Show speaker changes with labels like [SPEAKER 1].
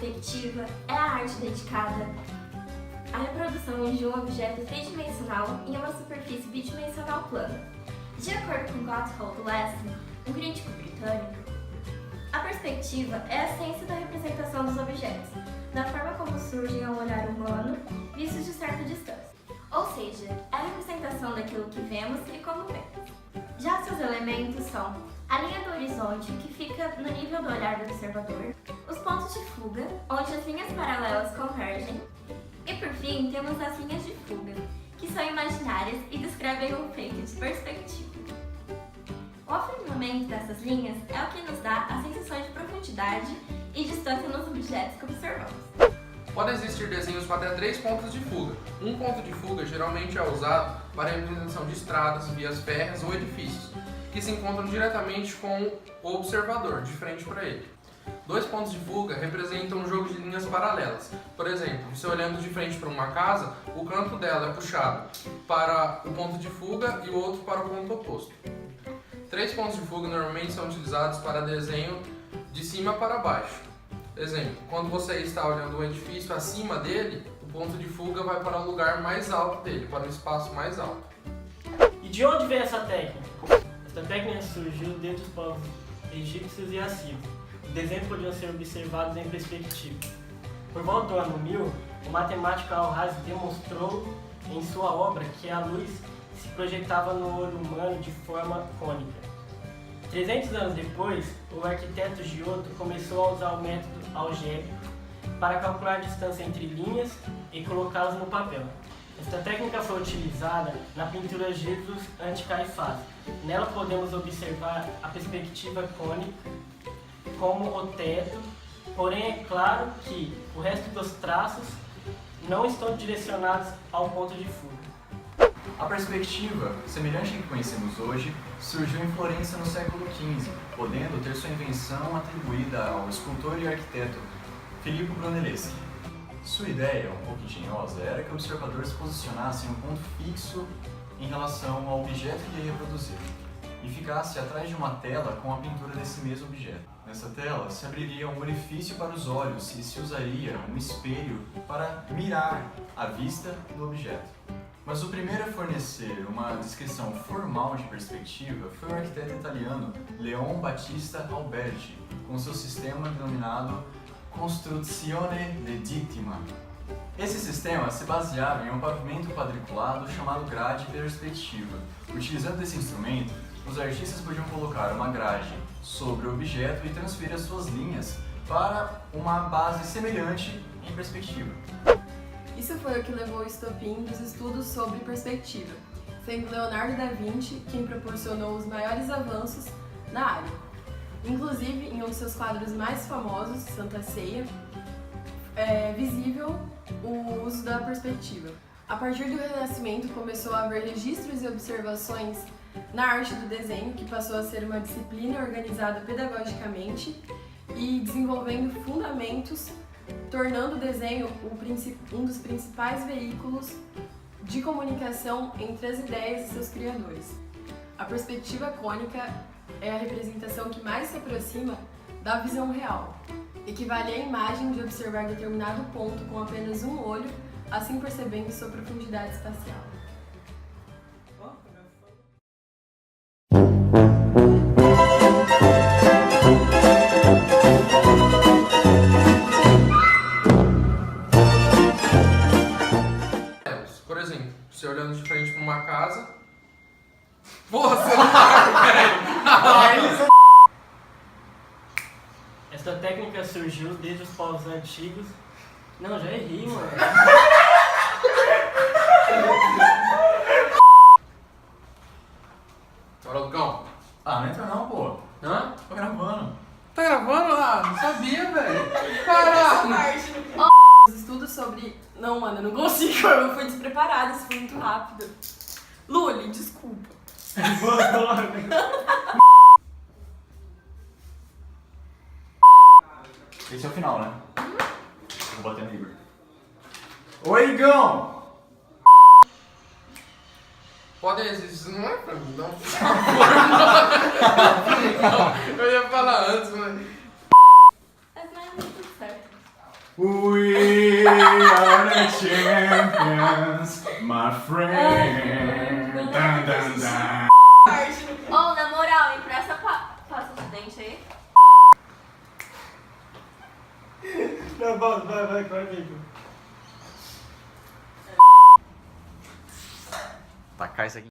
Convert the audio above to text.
[SPEAKER 1] perspectiva é a arte dedicada à reprodução de um objeto tridimensional em uma superfície bidimensional plana. De acordo com Gotthold Lessing, um crítico britânico, a perspectiva é a ciência da representação dos objetos, da forma como surgem ao olhar humano, vistos de certa distância. Ou seja, é a representação daquilo que vemos e como vemos. Já seus elementos são a linha do horizonte, que fica no nível do olhar do observador, os pontos de fuga, onde as linhas paralelas convergem, e por fim temos as linhas de fuga, que são imaginárias e descrevem o efeito de perspectiva. O afinamento dessas linhas é o que nos dá a sensação de profundidade e distância nos objetos que observamos.
[SPEAKER 2] Podem existir desenhos com até 3 pontos de fuga. Um ponto de fuga geralmente é usado para a representação de estradas, vias férreas ou edifícios, que se encontram diretamente com o observador, de frente para ele. 2 pontos de fuga representam um jogo de linhas paralelas. Por exemplo, você olhando de frente para uma casa, o canto dela é puxado para o ponto de fuga e o outro para o ponto oposto. 3 pontos de fuga normalmente são utilizados para desenho de cima para baixo. Exemplo, quando você está olhando um edifício acima dele, o ponto de fuga vai para o lugar mais alto dele, para o espaço mais alto.
[SPEAKER 3] E de onde vem essa técnica? Essa técnica surgiu dentre os povos egípcios e assírios. Os desenhos podiam ser observados em perspectiva. Por volta do ano 1000, o matemático Al-Razi demonstrou em sua obra que a luz se projetava no olho humano de forma cônica. 300 anos depois, o arquiteto Giotto começou a usar o método algébrico para calcular a distância entre linhas e colocá-las no papel. Esta técnica foi utilizada na pintura Jesus ante Caifás. Nela podemos observar a perspectiva cônica como o teto, porém é claro que o resto dos traços não estão direcionados ao ponto de fuga.
[SPEAKER 4] A perspectiva, semelhante à que conhecemos hoje, surgiu em Florença no século XV, podendo ter sua invenção atribuída ao escultor e arquiteto Filippo Brunelleschi. Sua ideia, um pouco engenhosa, era que o observador se posicionasse em um ponto fixo em relação ao objeto que ia reproduzir e ficasse atrás de uma tela com a pintura desse mesmo objeto. Nessa tela se abriria um orifício para os olhos e se usaria um espelho para mirar a vista do objeto. Mas o primeiro a fornecer uma descrição formal de perspectiva foi o arquiteto italiano Leon Battista Alberti, com seu sistema denominado Costruzione Legittima. Esse sistema se baseava em um pavimento quadriculado chamado grade perspectiva. Utilizando esse instrumento, os artistas podiam colocar uma grade sobre o objeto e transferir as suas linhas para uma base semelhante em perspectiva.
[SPEAKER 5] Isso foi o que levou o estopim dos estudos sobre perspectiva, sendo Leonardo da Vinci quem proporcionou os maiores avanços na área. Inclusive, em um de seus quadros mais famosos, Santa Ceia, é visível o uso da perspectiva. A partir do Renascimento, começou a haver registros e observações na arte do desenho, que passou a ser uma disciplina organizada pedagogicamente e desenvolvendo fundamentos, tornando o desenho um dos principais veículos de comunicação entre as ideias e seus criadores. A perspectiva cônica é a representação que mais se aproxima da visão real. Equivale à imagem de observar determinado ponto com apenas um olho, assim percebendo sua profundidade espacial.
[SPEAKER 2] Por exemplo, você olhando de frente para uma casa. Porra, celular, velho!
[SPEAKER 3] Esta técnica surgiu desde os povos antigos. Não, já errei, mano.
[SPEAKER 2] Bora, Lucão.
[SPEAKER 4] Ah, não entra não, pô.
[SPEAKER 2] Hã?
[SPEAKER 4] Tô gravando.
[SPEAKER 2] Tá gravando? Ah, não sabia, velho. Caralho!
[SPEAKER 5] Os estudos sobre... Não, mano, eu não consigo, eu fui despreparada, isso foi muito rápido. Luli, desculpa.
[SPEAKER 4] Esse é o final, né? Vou bater no Igor. Oi, Igão!
[SPEAKER 2] Pode existir, não é pra mim, não. Por favor, não. Eu ia falar antes, mas...
[SPEAKER 1] Mas não é muito certo.
[SPEAKER 4] We are the champions, my friend. Dun, dun, dun.
[SPEAKER 1] Ou, na moral, empresta pasta de dente aí.
[SPEAKER 3] Não, vai, corta aí.
[SPEAKER 4] Tacar isso aqui.